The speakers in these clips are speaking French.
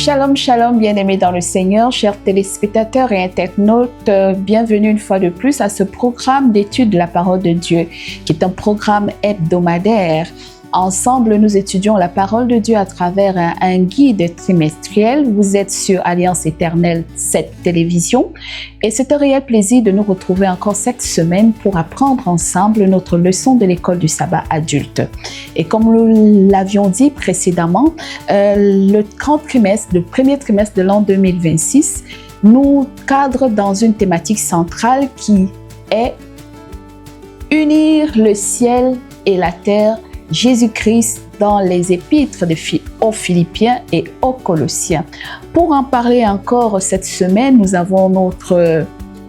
Shalom, shalom, bien-aimés dans le Seigneur, chers téléspectateurs et internautes, bienvenue une fois de plus à ce programme d'étude de la parole de Dieu, qui est un programme hebdomadaire. Ensemble, nous étudions la parole de Dieu à travers un guide trimestriel. Vous êtes sur Alliance Éternelle 7 Télévision et c'est un réel plaisir de nous retrouver encore cette semaine pour apprendre ensemble notre leçon de l'école du sabbat adulte. Et comme nous l'avions dit précédemment, le premier trimestre de l'an 2026 nous cadre dans une thématique centrale qui est unir le ciel et la terre, Jésus-Christ dans les épîtres aux Philippiens et aux Colossiens. Pour en parler encore cette semaine, nous avons notre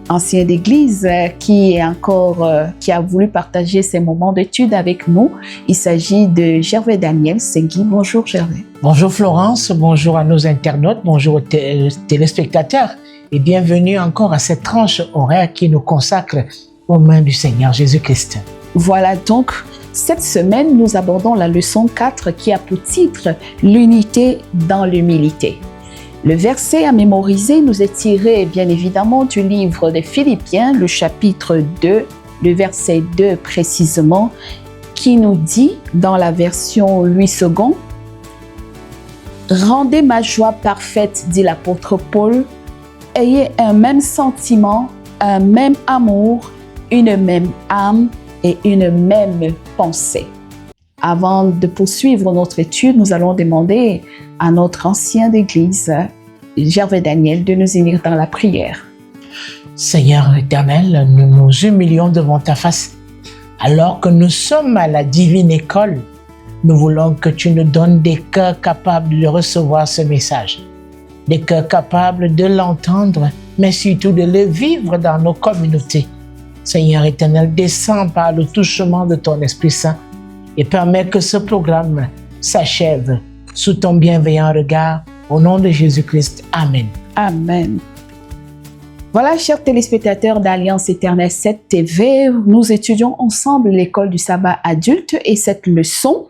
ancien d'église qui a voulu partager ses moments d'étude avec nous. Il s'agit de Gervais Daniel Segui. Bonjour Gervais. Bonjour Florence, bonjour à nos internautes, bonjour aux téléspectateurs et bienvenue encore à cette tranche horaire qui nous consacre aux mains du Seigneur Jésus-Christ. Voilà donc. Cette semaine, nous abordons la leçon 4 qui a pour titre « L'unité dans l'humilité ». Le verset à mémoriser nous est tiré bien évidemment du livre des Philippiens, le chapitre 2, le verset 2 précisément, qui nous dit dans la version Louis II « Rendez ma joie parfaite, dit l'apôtre Paul, ayez un même sentiment, un même amour, une même âme, et une même pensée. » Avant de poursuivre notre étude, nous allons demander à notre ancien d'église, Gervais Daniel, de nous unir dans la prière. Seigneur éternel, nous nous humilions devant ta face. Alors que nous sommes à la divine école, nous voulons que tu nous donnes des cœurs capables de recevoir ce message, des cœurs capables de l'entendre, mais surtout de le vivre dans nos communautés. Seigneur éternel, descends par le touchement de ton Esprit Saint et permets que ce programme s'achève sous ton bienveillant regard. Au nom de Jésus-Christ. Amen. Amen. Voilà, chers téléspectateurs d'Alliance Éternelle 7 TV, nous étudions ensemble l'école du sabbat adulte et cette leçon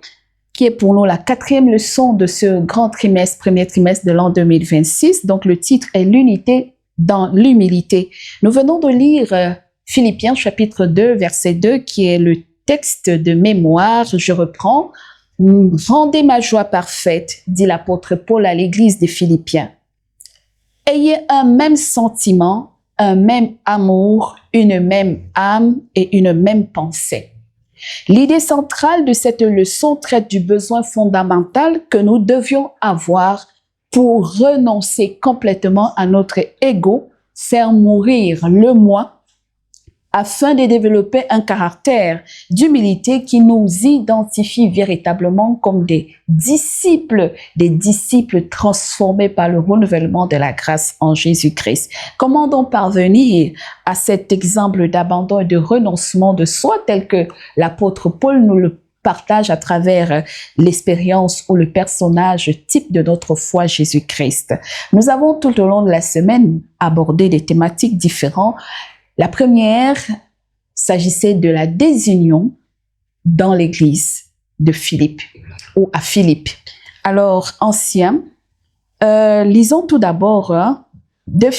qui est pour nous la 4e leçon de ce grand premier trimestre de l'an 2026. Donc le titre est « L'unité dans l'humilité ». Nous venons de lire Philippiens chapitre 2 verset 2 qui est le texte de mémoire. Je reprends. « Rendez ma joie parfaite, dit l'apôtre Paul à l'église des Philippiens. Ayez un même sentiment, un même amour, une même âme et une même pensée. » L'idée centrale de cette leçon traite du besoin fondamental que nous devions avoir pour renoncer complètement à notre ego, faire mourir le moi, afin de développer un caractère d'humilité qui nous identifie véritablement comme des disciples transformés par le renouvellement de la grâce en Jésus-Christ. Comment donc parvenir à cet exemple d'abandon et de renoncement de soi tel que l'apôtre Paul nous le partage à travers l'expérience ou le personnage type de notre foi Jésus-Christ? Nous avons tout au long de la semaine abordé des thématiques différentes. La première s'agissait de la désunion dans l'église de Philippe ou à Philippe. Alors, lisons tout d'abord de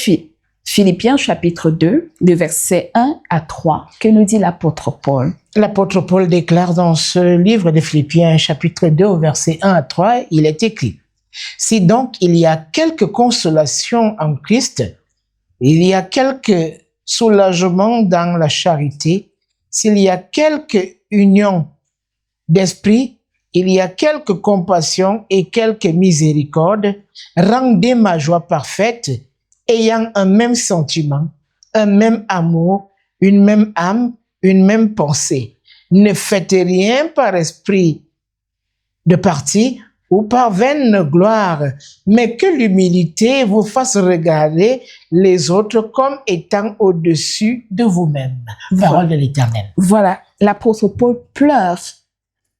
Philippiens chapitre 2, de versets 1 à 3. Que nous dit l'apôtre Paul? L'apôtre Paul déclare dans ce livre de Philippiens chapitre 2, au verset 1 à 3, il est écrit « Si donc il y a quelque consolation en Christ, il y a quelque soulagement dans la charité, s'il y a quelque union d'esprit, il y a quelque compassion et quelque miséricorde, rendez ma joie parfaite, ayant un même sentiment, un même amour, une même âme, une même pensée. Ne faites rien par esprit de parti ou par vaine gloire, mais que l'humilité vous fasse regarder les autres comme étant au-dessus de vous-même. Parole de l'Éternel. Voilà, l'apôtre Paul pleure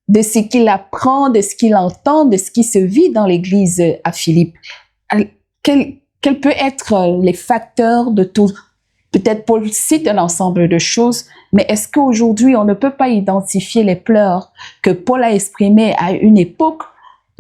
de ce qu'il apprend, de ce qu'il entend, de ce qui se vit dans l'église à Philippe. Quels peuvent être les facteurs de tout? Peut-être Paul cite un ensemble de choses, mais est-ce qu'aujourd'hui on ne peut pas identifier les pleurs que Paul a exprimés à une époque,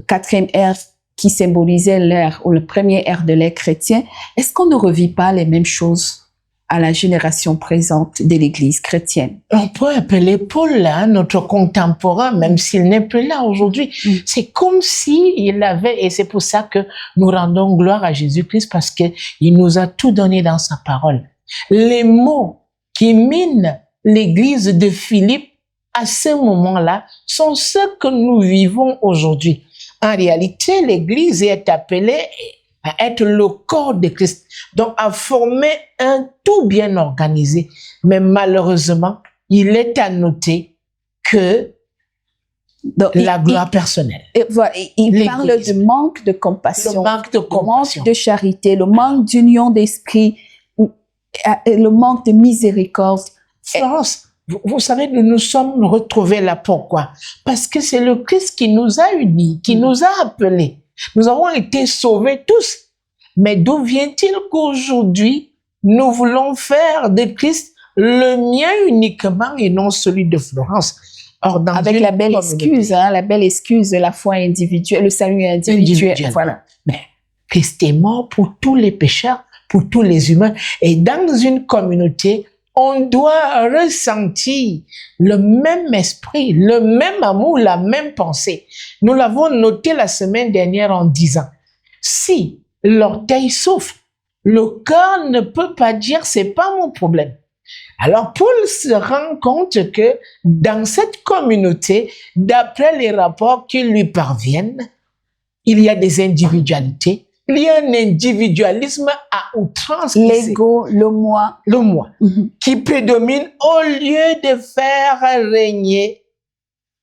4e ère, qui symbolisait l'ère ou le premier ère de l'ère chrétienne, est-ce qu'on ne revit pas les mêmes choses à la génération présente de l'Église chrétienne? On peut appeler Paul là, notre contemporain, même s'il n'est plus là aujourd'hui. C'est comme si il avait, et c'est pour ça que nous rendons gloire à Jésus-Christ, parce que il nous a tout donné dans sa parole. Les mots qui minent l'Église de Philippe à ce moment-là sont ceux que nous vivons aujourd'hui. En réalité, l'Église est appelée à être le corps de Christ, donc à former un tout bien organisé. Mais malheureusement, il est à noter que donc, la gloire personnelle. Et voilà, il parle du manque de compassion, le manque de compassion, le manque de charité, le manque d'union d'esprit, le manque de miséricorde. Florence, vous savez, nous nous sommes retrouvés là. Pourquoi? Parce que c'est le Christ qui nous a unis, qui nous a appelés. Nous avons été sauvés tous. Mais d'où vient-il qu'aujourd'hui, nous voulons faire de Christ le mien uniquement et non celui de Florence? Or, dans avec la belle excuse, la belle excuse de la foi individuelle, le salut individuel. Voilà. Mais Christ est mort pour tous les pécheurs, pour tous les humains. Et dans une communauté, on doit ressentir le même esprit, le même amour, la même pensée. Nous l'avons noté la semaine dernière en disant, si l'orteil souffre, le cœur ne peut pas dire c'est pas mon problème. Alors Paul se rend compte que dans cette communauté, d'après les rapports qui lui parviennent, il y a des individualités. Il y a un individualisme à outrance. L'ego, le moi. Le moi, qui prédomine au lieu de faire régner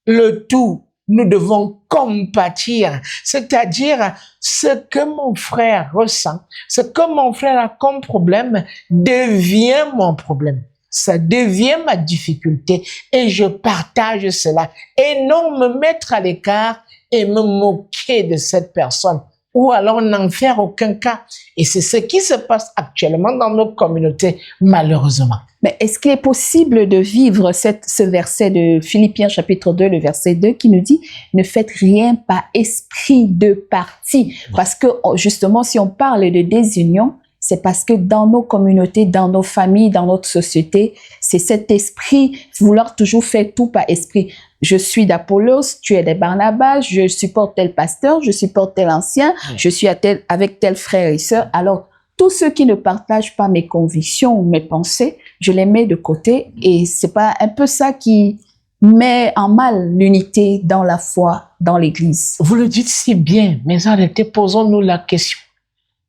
le tout. Nous devons compatir, c'est-à-dire ce que mon frère ressent, ce que mon frère a comme problème devient mon problème. Ça devient ma difficulté et je partage cela et non me mettre à l'écart et me moquer de cette personne ou alors n'en faire aucun cas. Et c'est ce qui se passe actuellement dans nos communautés, malheureusement. Mais est-ce qu'il est possible de vivre ce verset de Philippiens chapitre 2, le verset 2 qui nous dit « Ne faites rien par esprit de parti ». Parce que justement, si on parle de désunion, c'est parce que dans nos communautés, dans nos familles, dans notre société, c'est cet esprit, vouloir toujours faire tout par esprit. Je suis d'Apollos, tu es de Barnabas, je supporte tel pasteur, je supporte tel ancien, je suis avec tel frère et sœur. Alors, tous ceux qui ne partagent pas mes convictions ou mes pensées, je les mets de côté et c'est pas un peu ça qui met en mal l'unité dans la foi, dans l'Église. Vous le dites si bien, mais arrêtez, posons-nous la question.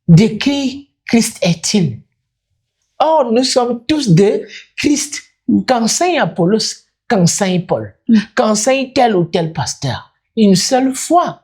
De qui Christ est-il? Or, nous sommes tous de Christ. Qu'enseigne Apollos, qu'enseigne Paul, qu'enseigne tel ou tel pasteur. Une seule foi.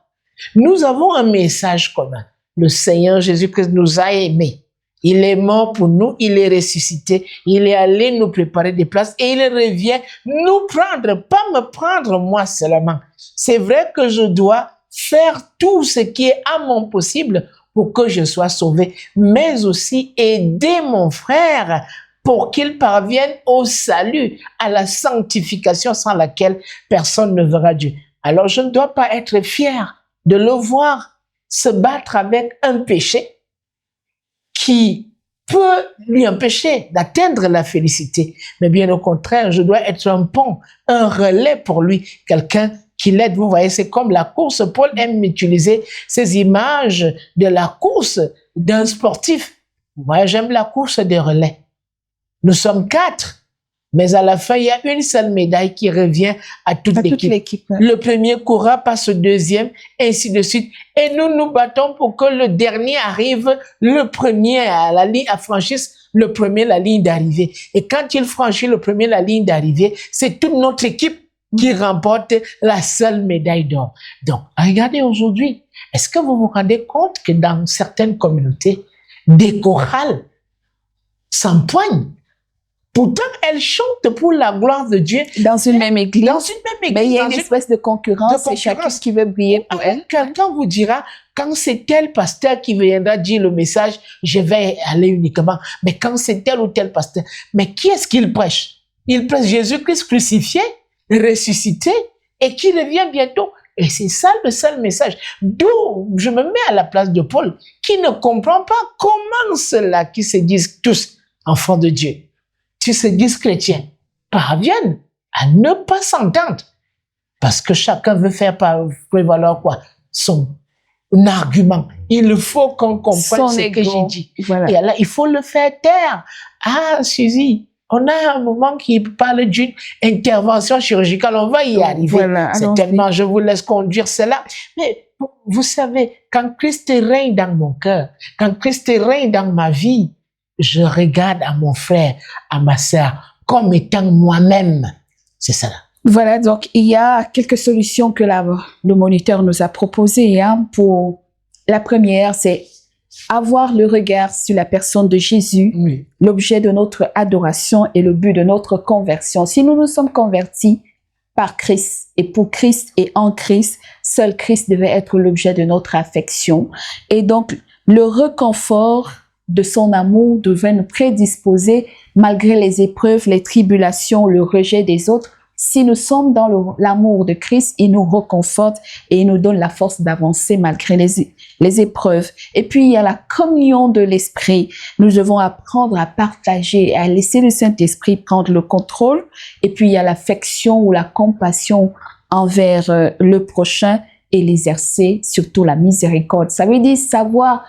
Nous avons un message commun. Le Seigneur Jésus-Christ nous a aimés. Il est mort pour nous, il est ressuscité, il est allé nous préparer des places et il revient nous prendre, pas me prendre moi seulement. C'est vrai que je dois faire tout ce qui est à mon possible pour que je sois sauvé, mais aussi aider mon frère pour qu'il parvienne au salut, à la sanctification sans laquelle personne ne verra Dieu. Alors je ne dois pas être fier de le voir se battre avec un péché qui peut lui empêcher d'atteindre la félicité. Mais bien au contraire, je dois être un pont, un relais pour lui, quelqu'un qui l'aide. Vous voyez, c'est comme la course. Paul aime utiliser ces images de la course d'un sportif. Moi, j'aime la course des relais. Nous sommes 4. Mais à la fin, il y a une seule médaille qui revient à toute l'équipe. Le premier courra passe au deuxième, ainsi de suite. Et nous nous battons pour que le dernier arrive, le premier à la ligne, à franchisse le premier la ligne d'arrivée. Et quand il franchit le premier la ligne d'arrivée, c'est toute notre équipe qui remporte la seule médaille d'or. Donc, regardez aujourd'hui, est-ce que vous vous rendez compte que dans certaines communautés, des chorales s'empoignent? Pourtant, elles chantent pour la gloire de Dieu. Dans une même église. Dans une même église. Mais il y a une espèce de concurrence. C'est chacun qui veut briller pour elle. Quelqu'un vous dira, quand c'est tel pasteur qui viendra dire le message, je vais aller uniquement. Mais quand c'est tel ou tel pasteur, mais qui est-ce qu'il prêche? Il prêche Jésus-Christ crucifié, ressuscité, et qui revient bientôt. Et c'est ça le seul message. D'où je me mets à la place de Paul, qui ne comprend pas comment ceux-là qui se disent tous enfants de Dieu, qui se disent chrétiens, parviennent à ne pas s'entendre. Parce que chacun veut faire prévaloir quoi? Son argument. Il faut qu'on comprenne ce que j'ai dit. Voilà. Et là, il faut le faire taire. Ah, Suzy, on a un moment qui parle d'une intervention chirurgicale. On va y arriver. Voilà, certainement, je vous laisse conduire cela. Mais vous savez, quand Christ règne dans mon cœur, quand Christ règne dans ma vie, je regarde à mon frère, à ma sœur, comme étant moi-même. C'est ça. Voilà, donc il y a quelques solutions que le moniteur nous a proposées. Pour la première, c'est avoir le regard sur la personne de Jésus, Oui. l'objet de notre adoration et le but de notre conversion. Si nous nous sommes convertis par Christ et pour Christ et en Christ, seul Christ devait être l'objet de notre affection. Et donc, le réconfort de son amour devait nous prédisposer, malgré les épreuves, les tribulations, le rejet des autres. Si nous sommes dans l'amour de Christ, il nous réconforte et il nous donne la force d'avancer malgré les épreuves. Et puis, il y a la communion de l'Esprit. Nous devons apprendre à partager, à laisser le Saint-Esprit prendre le contrôle. Et puis, il y a l'affection ou la compassion envers le prochain et l'exercer, surtout la miséricorde. Ça veut dire savoir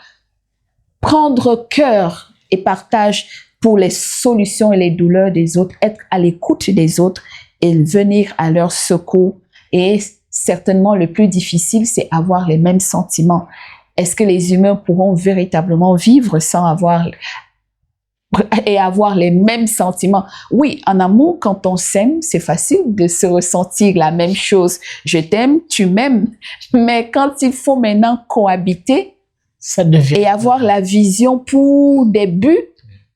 prendre cœur et partage pour les solutions et les douleurs des autres, être à l'écoute des autres et venir à leur secours. Et certainement, le plus difficile, c'est avoir les mêmes sentiments. Est-ce que les humains pourront véritablement vivre sans avoir les mêmes sentiments? Oui, en amour, quand on s'aime, c'est facile de se ressentir la même chose. Je t'aime, tu m'aimes. Mais quand il faut maintenant cohabiter et avoir la vision pour des buts,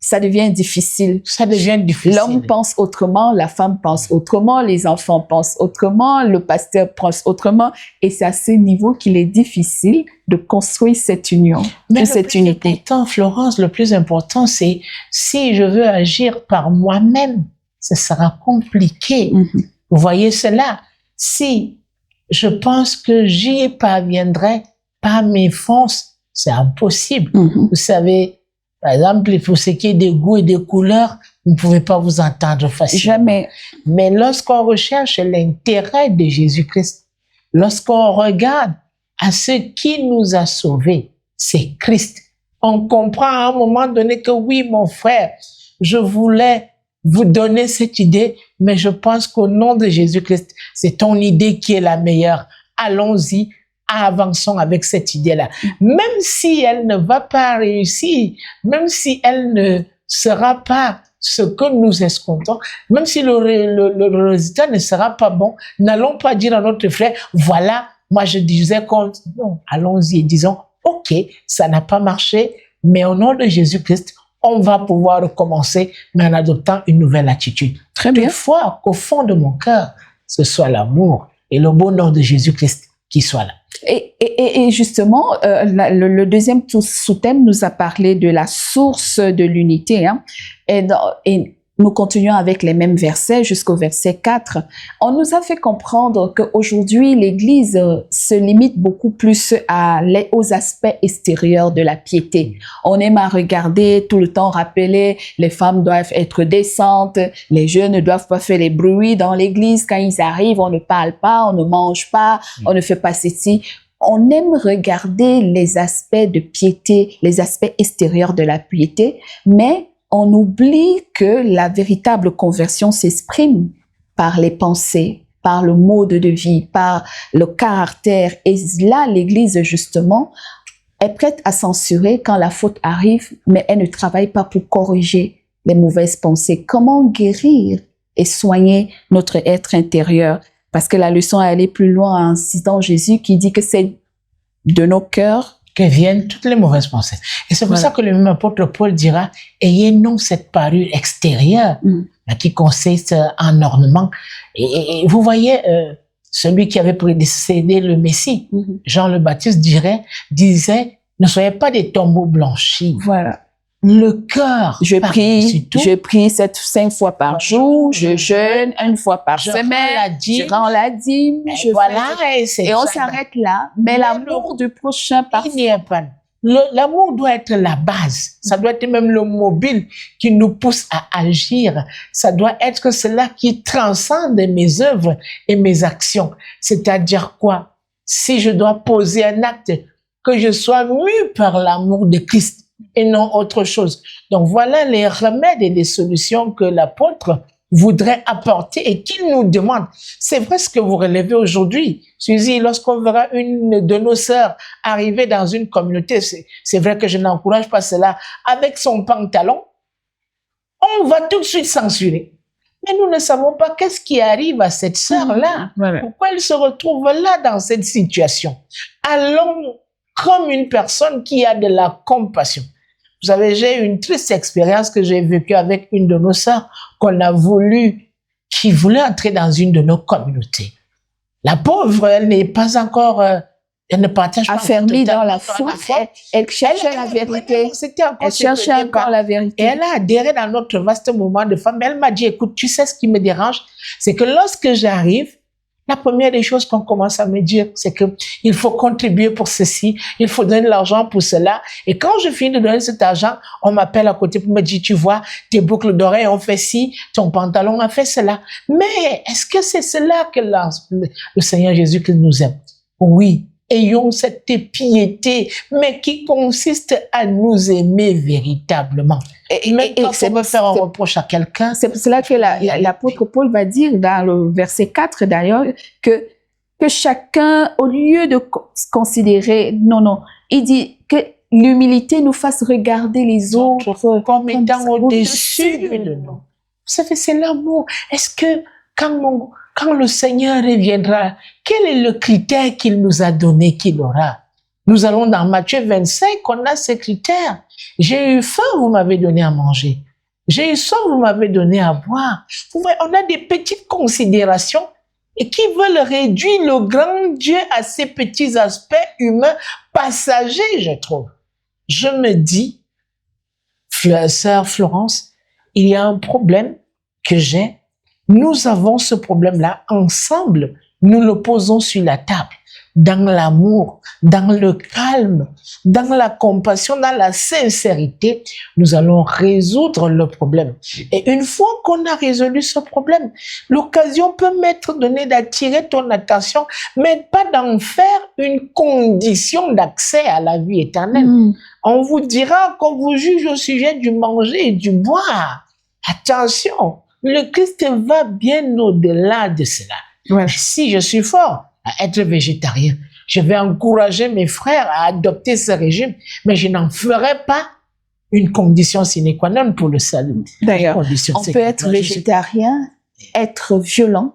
ça devient difficile. Ça devient difficile. L'homme pense autrement, la femme pense autrement, les enfants pensent autrement, le pasteur pense autrement. Et c'est à ce niveau qu'il est difficile de construire cette union, cette unité. Florence, le plus important, c'est si je veux agir par moi-même, ce sera compliqué. Mm-hmm. Vous voyez cela? Si je pense que j'y parviendrai par mes forces, c'est impossible. Mm-hmm. Vous savez, par exemple, pour ce qui est des goûts et des couleurs, vous ne pouvez pas vous entendre facilement. Jamais. Mais lorsqu'on recherche l'intérêt de Jésus-Christ, lorsqu'on regarde à ce qui nous a sauvés, c'est Christ. On comprend à un moment donné que oui, mon frère, je voulais vous donner cette idée, mais je pense qu'au nom de Jésus-Christ, c'est ton idée qui est la meilleure. Allons-y. Avançons avec cette idée-là. Même si elle ne va pas réussir, même si elle ne sera pas ce que nous escomptons, même si le résultat ne sera pas bon, n'allons pas dire à notre frère, voilà, moi je disais non, allons-y et disons, ok, ça n'a pas marché, mais au nom de Jésus-Christ, on va pouvoir recommencer, mais en adoptant une nouvelle attitude. Très bien. Toutefois, qu'au fond de mon cœur, ce soit l'amour et le bonheur de Jésus-Christ qui soit là. Et justement, le deuxième sous-thème nous a parlé de la source de l'unité. Et nous continuons avec les mêmes versets jusqu'au verset 4. On nous a fait comprendre qu'aujourd'hui, l'Église se limite beaucoup plus aux aspects extérieurs de la piété. On aime à regarder tout le temps, rappeler les femmes doivent être décentes, les jeunes ne doivent pas faire les bruits dans l'Église. Quand ils arrivent, on ne parle pas, on ne mange pas, on ne fait pas ceci. On aime regarder les aspects de piété, les aspects extérieurs de la piété, mais on oublie que la véritable conversion s'exprime par les pensées, par le mode de vie, par le caractère. Et là, l'Église, justement, est prête à censurer quand la faute arrive, mais elle ne travaille pas pour corriger les mauvaises pensées. Comment guérir et soigner notre être intérieur? Parce que la leçon est allée plus loin en citant Jésus qui dit que c'est de nos cœurs que viennent toutes les mauvaises pensées. Et c'est pour ça que le même apôtre Paul dira, ayez non cette parure extérieure qui consiste en ornement. Et vous voyez, celui qui avait précédé le Messie, Jean le Baptiste disait, ne soyez pas des tombeaux blanchis. Voilà. le cœur. Je par-dessus tout. prie 5 fois par jour, je jeûne 1 fois par Je rends la semaine, dîme. je rends la dîme, Et voilà, et c'est et on ça. s'arrête là. Mais l'amour du prochain, Il n'y a pas. L'amour doit être la base. Ça doit être même le mobile qui nous pousse à agir. Ça doit être cela qui transcende mes œuvres et mes actions. C'est-à-dire quoi? Si je dois poser un acte, que je sois mû par l'amour de Christ et non autre chose. Donc voilà les remèdes et les solutions que l'apôtre voudrait apporter et qu'il nous demande. C'est vrai ce que vous relevez aujourd'hui. Suzy, lorsqu'on verra une de nos sœurs arriver dans une communauté, c'est vrai que je n'encourage pas cela, avec son pantalon, on va tout de suite censurer. Mais nous ne savons pas qu'est-ce qui arrive à cette sœur-là. Voilà. Pourquoi elle se retrouve là dans cette situation? Allons comme une personne qui a de la compassion. Vous savez, j'ai eu une triste expérience que j'ai vécue avec une de nos sœurs qui voulait entrer dans une de nos communautés. La pauvre, elle n'est pas encore, elle ne partage pas. Affermie dans la foi, elle cherchait la vérité. Elle cherchait encore la vérité. Et elle a adhéré dans notre vaste mouvement de femmes. Elle m'a dit, écoute, tu sais ce qui me dérange? C'est que lorsque j'arrive, la première des choses qu'on commence à me dire, c'est que il faut contribuer pour ceci, il faut donner de l'argent pour cela. Et quand je finis de donner cet argent, on m'appelle à côté pour me dire, tu vois, tes boucles d'oreilles ont fait ci, ton pantalon a fait cela. Mais est-ce que c'est cela que le Seigneur Jésus qui nous aime? Oui. Ayons cette piété, mais qui consiste à nous aimer véritablement. Mais quand on veut faire un reproche à quelqu'un... C'est pour cela que l'apôtre Paul va dire dans le verset 4 d'ailleurs, que chacun, au lieu de considérer... Non, il dit que l'humilité nous fasse regarder les autres comme étant au-dessus de nous. Vous savez, c'est l'amour. Est-ce que quand le Seigneur reviendra, quel est le critère qu'il nous a donné qu'il aura? Nous allons dans Matthieu 25, on a ces critères. J'ai eu faim, vous m'avez donné à manger. J'ai eu soif, vous m'avez donné à boire. Vous voyez, on a des petites considérations et qui veulent réduire le grand Dieu à ces petits aspects humains passagers, je trouve. Je me dis, sœur Florence, il y a un problème que j'ai. Nous avons ce problème-là ensemble. Nous le posons sur la table, dans l'amour, dans le calme, dans la compassion, dans la sincérité. Nous allons résoudre le problème. Et une fois qu'on a résolu ce problème, l'occasion peut m'être donnée d'attirer ton attention, mais pas d'en faire une condition d'accès à la vie éternelle. On vous dira qu'on vous juge au sujet du manger et du boire. Attention! Le Christ va bien au-delà de cela. Ouais. Si je suis fort à être végétarien, je vais encourager mes frères à adopter ce régime, mais je n'en ferai pas une condition sine qua non pour le salut. D'ailleurs, on peut être végétarien, être violent,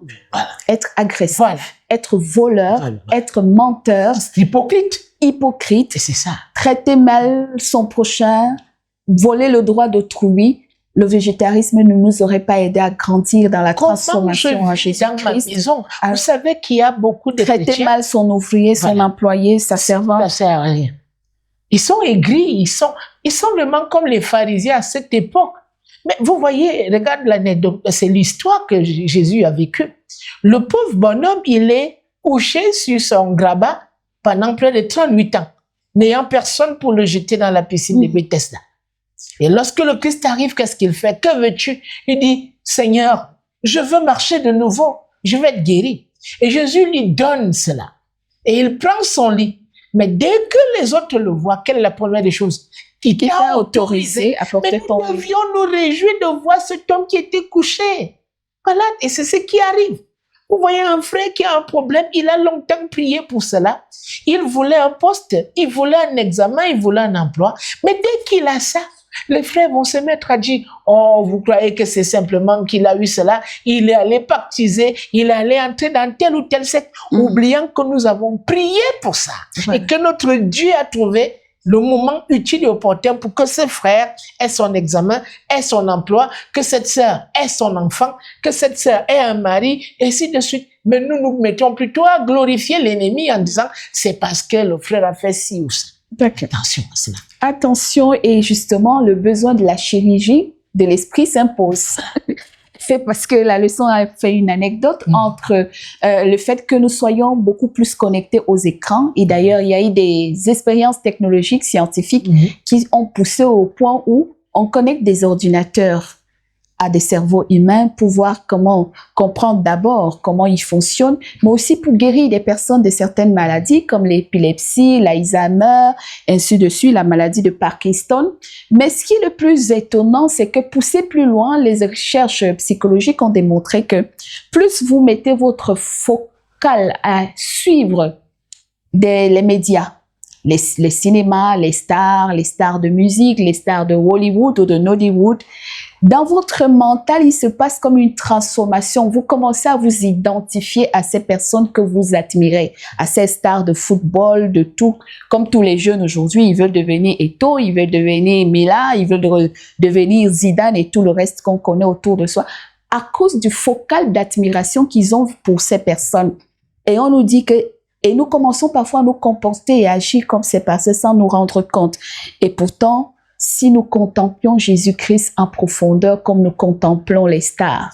être agressif, être voleur, être menteur, hypocrite, et c'est ça. Traiter mal son prochain, voler le droit d'autrui. Le végétarisme ne nous aurait pas aidé à grandir dans la transformation en Jésus-Christ. Vous savez qu'il y a beaucoup de chrétiens. Traiter mal son ouvrier, son employé, sa servante. Ça sert à rien. Ils sont aigris, ils sont vraiment comme les pharisiens à cette époque. Mais vous voyez, regarde l'anecdote, c'est l'histoire que Jésus a vécue. Le pauvre bonhomme, il est couché sur son grabat pendant près de 38 ans, n'ayant personne pour le jeter dans la piscine de Bethesda. Et lorsque le Christ arrive, qu'est-ce qu'il fait? Que veux-tu? Il dit, Seigneur, je veux marcher de nouveau. Je vais être guéri. Et Jésus lui donne cela. Et il prend son lit. Mais dès que les autres le voient, quelle est la première des choses? Qui t'a autorisé à porter ton lit. Mais nous devions nous réjouir de voir cet homme qui était couché. Voilà. Et c'est ce qui arrive. Vous voyez un frère qui a un problème, il a longtemps prié pour cela. Il voulait un poste, il voulait un examen, il voulait un emploi. Mais dès qu'il a ça, les frères vont se mettre à dire, oh, vous croyez que c'est simplement qu'il a eu cela, il est allé baptiser, il est allé entrer dans tel ou tel secte, oubliant que nous avons prié pour ça. Et que notre Dieu a trouvé le moment utile et opportun pour que ce frère ait son examen, ait son emploi, que cette sœur ait son enfant, que cette sœur ait un mari, et ainsi de suite. Mais nous nous mettons plutôt à glorifier l'ennemi en disant, c'est parce que le frère a fait ci ou ça. D'accord. Attention à cela. Attention, et justement, le besoin de la chirurgie de l'esprit s'impose. C'est parce que la leçon a fait une anecdote entre le fait que nous soyons beaucoup plus connectés aux écrans. Et d'ailleurs, il y a eu des expériences technologiques, scientifiques qui ont poussé au point où on connecte des ordinateurs à des cerveaux humains pour voir comment comprendre d'abord comment ils fonctionnent, mais aussi pour guérir des personnes de certaines maladies comme l'épilepsie, l'Alzheimer, ainsi de suite, la maladie de Parkinson. Mais ce qui est le plus étonnant, c'est que pousser plus loin, les recherches psychologiques ont démontré que plus vous mettez votre focal à suivre les médias, les cinémas, les stars de musique, les stars de Hollywood ou de Nollywood, dans votre mental, il se passe comme une transformation. Vous commencez à vous identifier à ces personnes que vous admirez, à ces stars de football, de tout. Comme tous les jeunes aujourd'hui, ils veulent devenir Eto'o, ils veulent devenir Mila, ils veulent devenir Zidane et tout le reste qu'on connaît autour de soi, à cause du focal d'admiration qu'ils ont pour ces personnes. Et on nous dit que et nous commençons parfois à nous comporter et à agir comme ces personnes sans nous rendre compte. Et pourtant, si nous contemplions Jésus-Christ en profondeur comme nous contemplons les stars,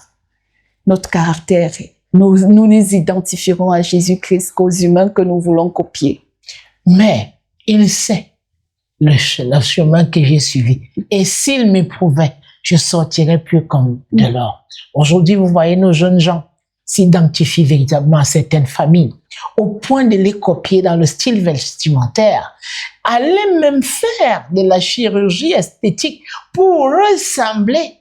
notre caractère, nous nous identifierons à Jésus-Christ qu'aux humains que nous voulons copier. Mais il sait le chemin que j'ai suivi. Et s'il m'éprouvait, je sortirais plus comme de l'or. Aujourd'hui, vous voyez, nos jeunes gens s'identifient véritablement à certaines familles, au point de les copier dans le style vestimentaire, aller même faire de la chirurgie esthétique pour ressembler.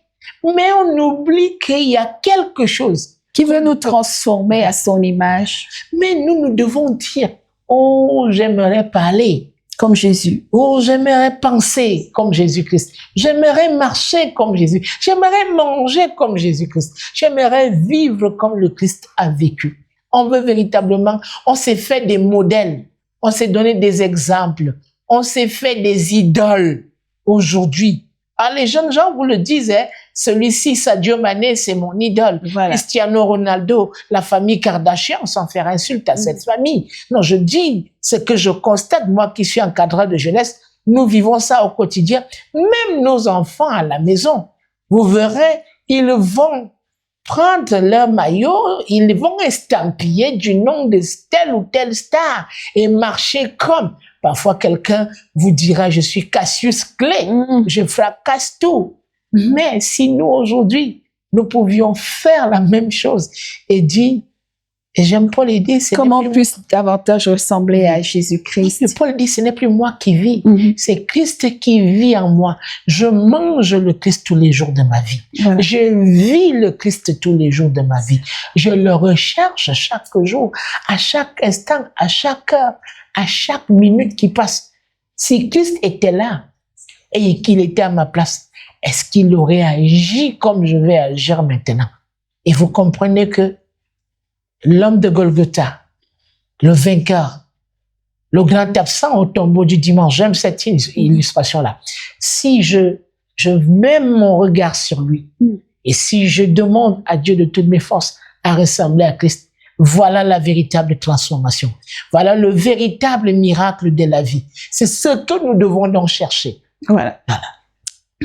Mais on oublie qu'il y a quelque chose qui veut nous transformer à son image. Mais nous devons dire, oh, j'aimerais parler comme Jésus. Oh, j'aimerais penser comme Jésus-Christ. J'aimerais marcher comme Jésus. J'aimerais manger comme Jésus-Christ. J'aimerais vivre comme le Christ a vécu. On veut véritablement, on s'est fait des modèles. On s'est donné des exemples. On s'est fait des idoles aujourd'hui. Ah, les jeunes gens vous le disent, hein, celui-ci, Sadio Mané, c'est mon idole. Voilà. Cristiano Ronaldo, la famille Kardashian, sans faire insulte à cette famille. Non, je dis ce que je constate, moi qui suis encadreur de jeunesse, nous vivons ça au quotidien. Même nos enfants à la maison, vous verrez, ils vont prendre leur maillot, ils vont estampiller du nom de telle ou telle star et marcher comme. Parfois, quelqu'un vous dira, je suis Cassius Clay, je fracasse tout. Mais si nous, aujourd'hui, nous pouvions faire la même chose et dire, et j'aime Paul dit, comment plus davantage ressembler à Jésus-Christ. Paul dit, ce n'est plus moi qui vis, c'est Christ qui vit en moi. Je mange le Christ tous les jours de ma vie. Voilà. Je vis le Christ tous les jours de ma vie. Je le recherche chaque jour, à chaque instant, à chaque heure, à chaque minute qui passe. Si Christ était là et qu'il était à ma place, est-ce qu'il aurait agi comme je vais agir maintenant? Et vous comprenez que l'homme de Golgotha, le vainqueur, le grand absent au tombeau du dimanche, j'aime cette illustration-là. Si je mets mon regard sur lui et si je demande à Dieu de toutes mes forces à ressembler à Christ, voilà la véritable transformation. Voilà le véritable miracle de la vie. C'est ce que nous devons donc chercher. Voilà.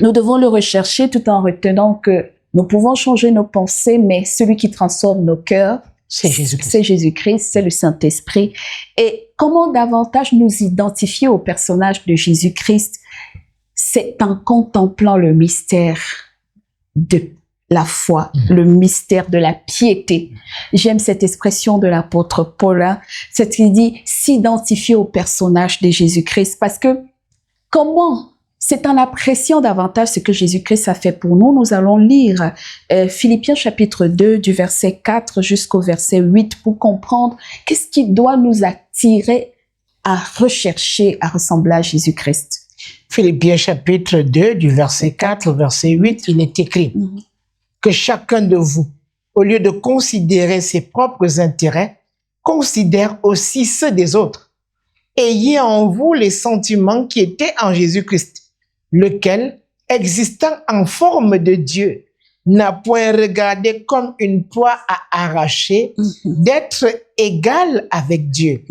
Nous devons le rechercher tout en retenant que nous pouvons changer nos pensées, mais celui qui transforme nos cœurs, c'est Jésus-Christ. C'est Jésus-Christ, c'est le Saint-Esprit. Et comment davantage nous identifier au personnage de Jésus-Christ? C'est en contemplant le mystère de la foi, le mystère de la piété. J'aime cette expression de l'apôtre Paul, c'est qu'il dit s'identifier au personnage de Jésus-Christ, parce que comment? C'est en appréciant davantage ce que Jésus-Christ a fait pour nous. Nous allons lire Philippiens chapitre 2 du verset 4 jusqu'au verset 8 pour comprendre qu'est-ce qui doit nous attirer à rechercher, à ressembler à Jésus-Christ. Philippiens chapitre 2 du verset 4 au verset 8, il est écrit que chacun de vous, au lieu de considérer ses propres intérêts, considère aussi ceux des autres. Ayez en vous les sentiments qui étaient en Jésus-Christ, lequel, existant en forme de Dieu, n'a point regardé comme une proie à arracher d'être égal avec Dieu,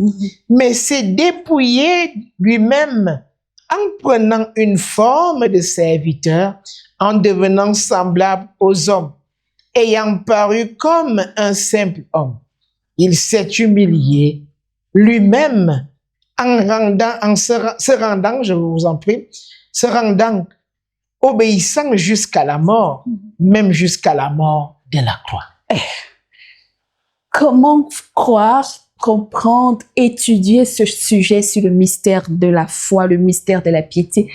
mais s'est dépouillé lui-même en prenant une forme de serviteur, en devenant semblable aux hommes, ayant paru comme un simple homme. Il s'est humilié lui-même en se rendant, je vous en prie, se rendant obéissant jusqu'à la mort, même jusqu'à la mort de la croix. Comment croire, comprendre, étudier ce sujet sur le mystère de la foi, le mystère de la piété,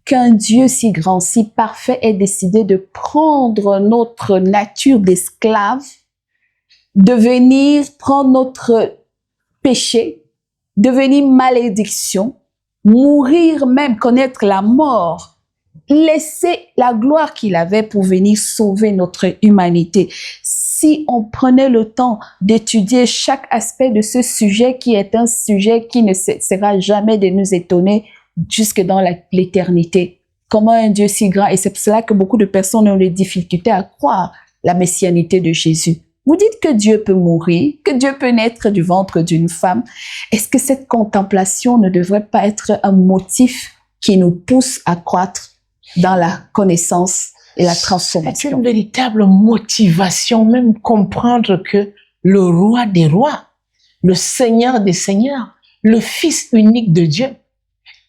qu'un Dieu si grand, si parfait ait décidé de prendre notre nature d'esclave, de venir prendre notre péché, devenir malédiction, mourir même, connaître la mort, laisser la gloire qu'il avait pour venir sauver notre humanité. Si on prenait le temps d'étudier chaque aspect de ce sujet qui est un sujet qui ne cessera jamais de nous étonner jusque dans l'éternité. Comment un Dieu si grand, et c'est pour cela que beaucoup de personnes ont des difficultés à croire la messianité de Jésus. Vous dites que Dieu peut mourir, que Dieu peut naître du ventre d'une femme. Est-ce que cette contemplation ne devrait pas être un motif qui nous pousse à croître dans la connaissance et la transformation? C'est une véritable motivation, même comprendre que le roi des rois, le Seigneur des seigneurs, le Fils unique de Dieu,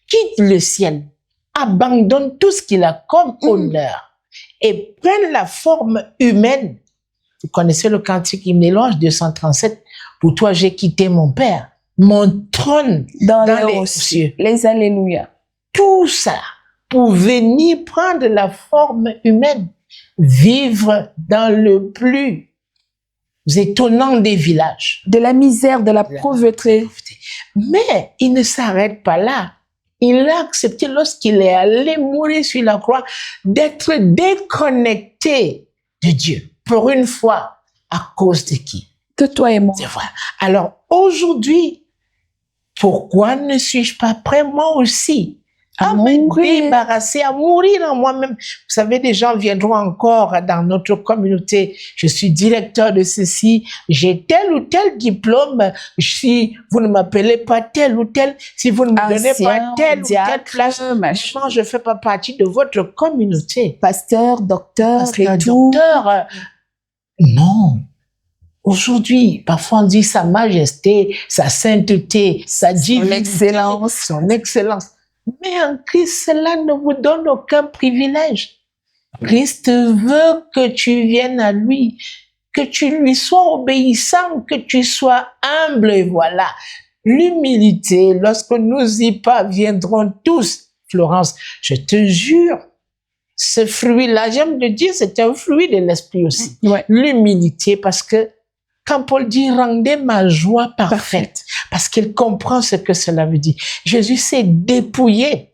quitte le ciel, abandonne tout ce qu'il a comme honneur et prenne la forme humaine. Vous connaissez le cantique Hymne et Louange 237. Pour toi, j'ai quitté mon Père, mon trône dans les cieux. Les Alléluia. Tout ça pour venir prendre la forme humaine, vivre dans le plus étonnant des villages. De la misère, de la pauvreté. Mais il ne s'arrête pas là. Il a accepté, lorsqu'il est allé mourir sur la croix, d'être déconnecté de Dieu. Pour une fois, à cause de qui? De toi et moi. C'est vrai. Alors, aujourd'hui, pourquoi ne suis-je pas prêt, moi aussi, à me débarrasser, à mourir en moi-même? Vous savez, des gens viendront encore dans notre communauté. Je suis directeur de ceci, j'ai tel ou tel diplôme. Si vous ne m'appelez pas tel ou tel, si vous ne me donnez pas telle ou telle place, franchement, je ne fais pas partie de votre communauté. Pasteur, docteur, et tout. Docteur, non. Aujourd'hui, parfois on dit sa majesté, sa sainteté, sa divinité, son excellence. Mais en Christ, cela ne vous donne aucun privilège. Christ veut que tu viennes à lui, que tu lui sois obéissant, que tu sois humble, et voilà. L'humilité, lorsque nous y parviendrons tous, Florence, je te jure, ce fruit-là, j'aime le dire, c'est un fruit de l'esprit aussi. Ouais. L'humilité, parce que quand Paul dit « rendez ma joie parfaite », parce qu'il comprend ce que cela veut dire. Jésus s'est dépouillé.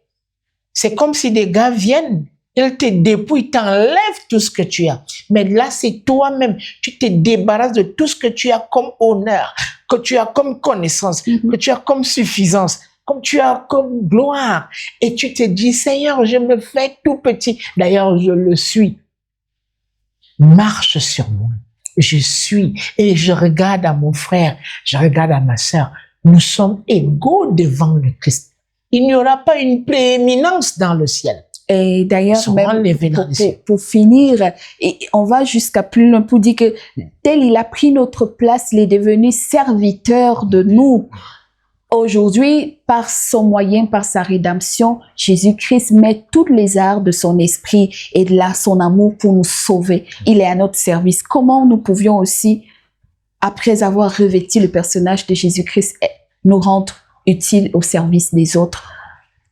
C'est comme si des gars viennent, ils te dépouillent, t'enlèvent tout ce que tu as. Mais là, c'est toi-même. Tu te débarrasses de tout ce que tu as comme honneur, que tu as comme connaissance, que tu as comme suffisance, comme tu as comme gloire. Et tu te dis, Seigneur, je me fais tout petit. D'ailleurs, je le suis. Marche sur moi. Je suis. Et je regarde à mon frère, je regarde à ma sœur. Nous sommes égaux devant le Christ. Il n'y aura pas une prééminence dans le ciel. Et d'ailleurs, pour finir, et on va jusqu'à plus loin pour dire que tel il a pris notre place, il est devenu serviteur de nous. Aujourd'hui, par son moyen, par sa rédemption, Jésus-Christ met toutes les arts de son esprit et de là son amour pour nous sauver. Il est à notre service. Comment nous pouvions aussi, après avoir revêtu le personnage de Jésus-Christ, nous rendre utiles au service des autres?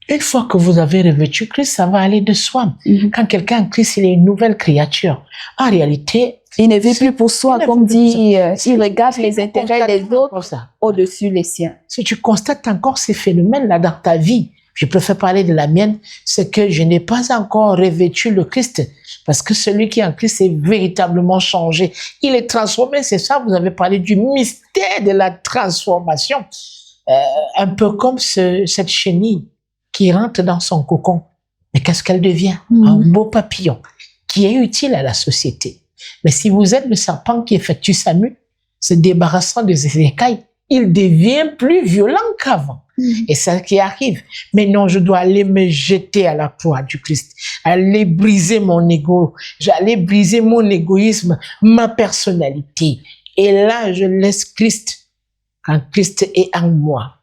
Une fois que vous avez revêtu Christ, ça va aller de soi. Quand quelqu'un en Christ, il est une nouvelle créature. En réalité, il ne vit plus pour soi, comme dit, il regarde les intérêts des autres au-dessus les siens. Si tu constates encore ces phénomènes-là dans ta vie, je préfère parler de la mienne, c'est que je n'ai pas encore revêtu le Christ. Parce que celui qui est en Christ est véritablement changé. Il est transformé, c'est ça, vous avez parlé du mystère de la transformation. Un peu comme cette chenille qui rentre dans son cocon. Mais qu'est-ce qu'elle devient? Un beau papillon qui est utile à la société. Mais si vous êtes le serpent qui effectue sa mue, se débarrassant de ses écailles, il devient plus violent qu'avant. Et c'est ça qui arrive. Mais non, je dois aller me jeter à la croix du Christ, aller briser mon ego, j'allais briser mon égoïsme, ma personnalité. Et là, je laisse Christ. Quand Christ est en moi,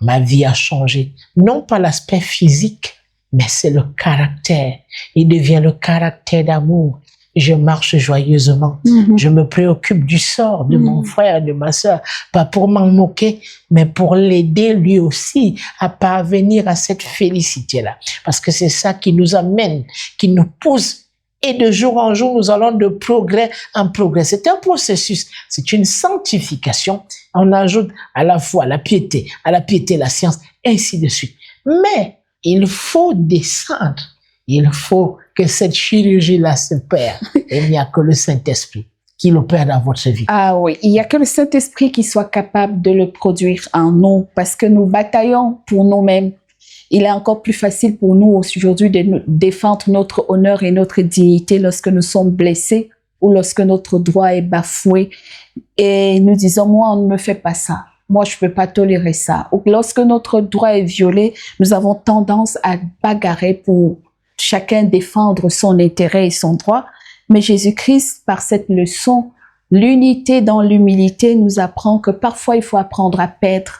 ma vie a changé. Non pas l'aspect physique, mais c'est le caractère. Il devient le caractère d'amour. Je marche joyeusement. Je me préoccupe du sort de mon frère, de ma sœur, pas pour m'en moquer, mais pour l'aider lui aussi à parvenir à cette félicité-là. Parce que c'est ça qui nous amène, qui nous pousse. Et de jour en jour, nous allons de progrès en progrès. C'est un processus, c'est une sanctification. On ajoute à la foi la piété, la science, ainsi de suite. Mais il faut descendre. Il faut que cette chirurgie-là s'opère. Et il n'y a que le Saint-Esprit qui l'opère dans votre vie. Ah oui, il n'y a que le Saint-Esprit qui soit capable de le produire en nous parce que nous bataillons pour nous-mêmes. Il est encore plus facile pour nous aujourd'hui de défendre notre honneur et notre dignité lorsque nous sommes blessés ou lorsque notre droit est bafoué. Et nous disons, moi, on ne me fait pas ça. Moi, je ne peux pas tolérer ça. Ou lorsque notre droit est violé, nous avons tendance à bagarrer pour chacun défendre son intérêt et son droit. Mais Jésus-Christ, par cette leçon, l'unité dans l'humilité nous apprend que parfois il faut apprendre à perdre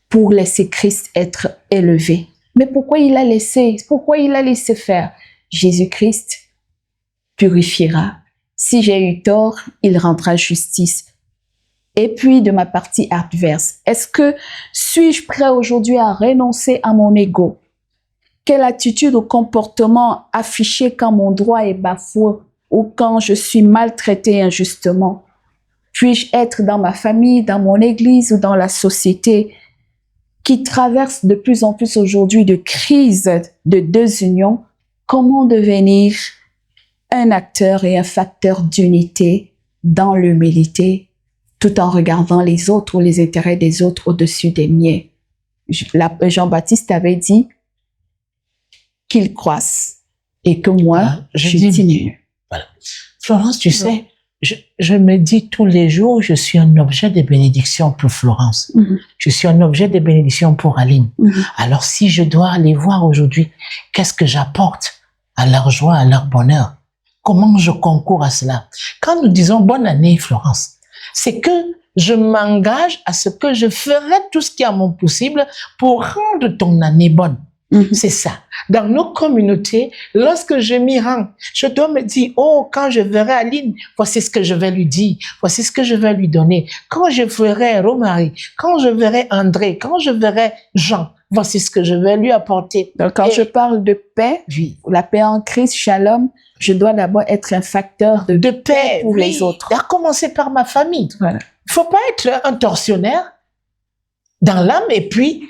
pour laisser Christ être élevé. Mais pourquoi il a laissé faire? Jésus-Christ purifiera. Si j'ai eu tort, il rendra justice. Et puis, de ma partie adverse, suis-je prêt aujourd'hui à renoncer à mon ego? Quelle attitude ou comportement afficher quand mon droit est bafoué ou quand je suis maltraité injustement? Puis-je être dans ma famille, dans mon église ou dans la société qui traverse de plus en plus aujourd'hui de crises de désunion? Comment devenir un acteur et un facteur d'unité dans l'humilité tout en regardant les autres ou les intérêts des autres au-dessus des miens? Jean-Baptiste avait dit qu'il croisse et que moi, je diminue. Voilà. Florence, tu sais, je me dis tous les jours, je suis un objet de bénédiction pour Florence. Je suis un objet de bénédiction pour Aline. Alors, si je dois aller voir aujourd'hui, qu'est-ce que j'apporte à leur joie, à leur bonheur? Comment je concours à cela? Quand nous disons bonne année, Florence, c'est que je m'engage à ce que je ferai tout ce qui est à mon possible pour rendre ton année bonne. C'est ça. Dans nos communautés, lorsque je m'y rends, je dois me dire, oh, quand je verrai Aline, voici ce que je vais lui dire, voici ce que je vais lui donner. Quand je verrai Romary, quand je verrai André, quand je verrai Jean, voici ce que je vais lui apporter. Donc, quand je parle de paix, la paix en Christ, shalom, je dois d'abord être un facteur de paix pour les autres. À commencer par ma famille. Voilà. Il faut pas être un tortionnaire dans l'âme et puis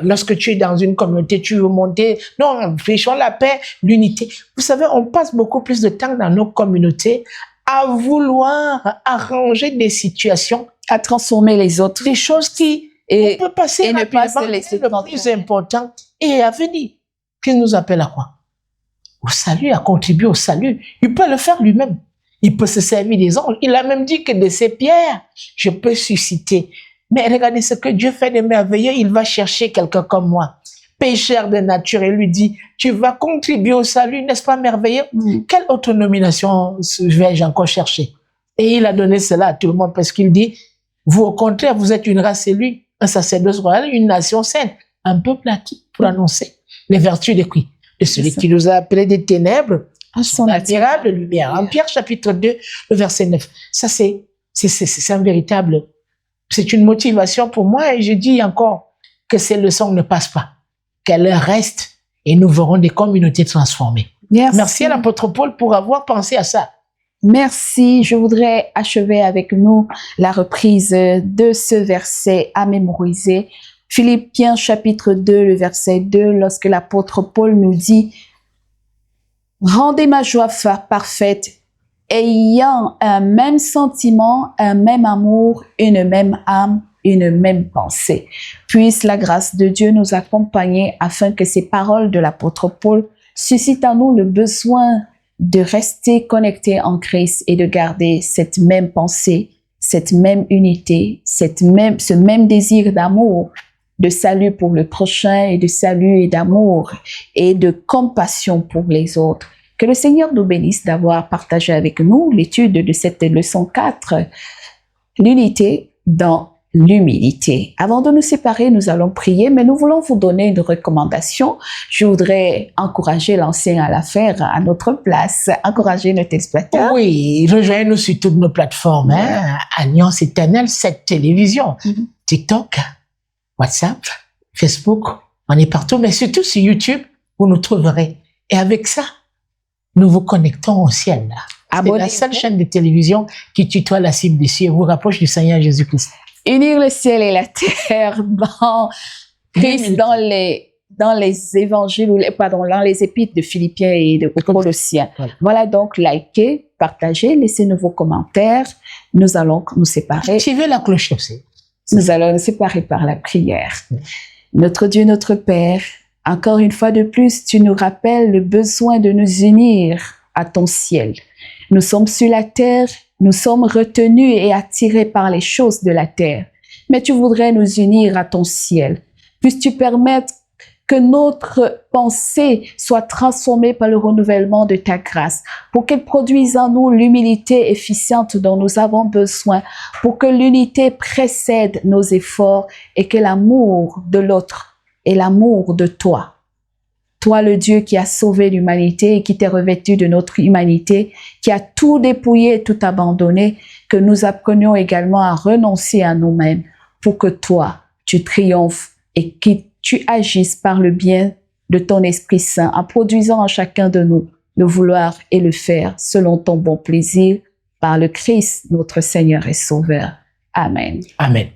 lorsque tu es dans une communauté, tu veux monter. Non, prêchons la paix, l'unité. Vous savez, on passe beaucoup plus de temps dans nos communautés à vouloir arranger des situations, à transformer les autres. Des choses qui on peut passer et ne pas se laisser le plus important et à venir. Qu'il nous appelle à quoi? Au salut, à contribuer au salut. Il peut le faire lui-même. Il peut se servir des anges. Il a même dit que de ces pierres, je peux susciter. Mais regardez ce que Dieu fait de merveilleux. Il va chercher quelqu'un comme moi, pécheur de nature, et lui dit, tu vas contribuer au salut, n'est-ce pas merveilleux? Quelle autre nomination vais-je encore chercher? Et il a donné cela à tout le monde parce qu'il dit, vous au contraire, vous êtes une race élue, un sacerdoce royal, une nation sainte, un peuple acquis pour annoncer les vertus de qui? De celui qui nous a appelés des ténèbres à son admirable lumière. En Pierre chapitre 2, le verset 9. Ça, c'est un véritable... C'est une motivation pour moi et je dis encore que ces leçons ne passent pas, qu'elles restent et nous verrons des communautés transformées. Merci à l'apôtre Paul pour avoir pensé à ça. Merci. Je voudrais achever avec nous la reprise de ce verset à mémoriser. Philippiens chapitre 2, le verset 2, lorsque l'apôtre Paul nous dit « Rendez ma joie parfaite, ayant un même sentiment, un même amour, une même âme, une même pensée. » Puisse la grâce de Dieu nous accompagner afin que ces paroles de l'apôtre Paul suscitent en nous le besoin de rester connectés en Christ et de garder cette même pensée, cette même unité, ce même désir d'amour, de salut pour le prochain et de salut et d'amour et de compassion pour les autres. Que le Seigneur nous bénisse d'avoir partagé avec nous l'étude de cette leçon 4, l'unité dans l'humilité. Avant de nous séparer, nous allons prier, mais nous voulons vous donner une recommandation. Je voudrais encourager l'enseignant à la faire à notre place, encourager notre téléspectateurs. Oui, rejoignez-nous sur toutes nos plateformes, hein, Alliance Éternelle, cette télévision, TikTok, WhatsApp, Facebook, on est partout, mais surtout sur YouTube, vous nous trouverez. Et avec ça, nous vous connectons au ciel. C'est la seule chaîne de télévision qui tutoie la cible des cieux et vous rapproche du Seigneur Jésus-Christ. Unir le ciel et la terre dans Christ, dans les évangiles, dans les épîtres de Philippiens et de Colossiens. Voilà donc, likez, partagez, laissez-nous vos commentaires. Nous allons nous séparer. Activez la cloche aussi. Nous allons nous séparer par la prière. Notre Dieu, notre Père, encore une fois de plus, tu nous rappelles le besoin de nous unir à ton ciel. Nous sommes sur la terre, nous sommes retenus et attirés par les choses de la terre. Mais tu voudrais nous unir à ton ciel. Puisses-tu permettre que notre pensée soit transformée par le renouvellement de ta grâce, pour qu'elle produise en nous l'humilité efficiente dont nous avons besoin, pour que l'unité précède nos efforts et que l'amour de l'autre et l'amour de toi, toi le Dieu qui a sauvé l'humanité et qui t'est revêtu de notre humanité, qui a tout dépouillé et tout abandonné, que nous apprenions également à renoncer à nous-mêmes pour que toi, tu triomphes et que tu agisses par le bien de ton Esprit Saint en produisant en chacun de nous le vouloir et le faire selon ton bon plaisir par le Christ, notre Seigneur et Sauveur. Amen. Amen.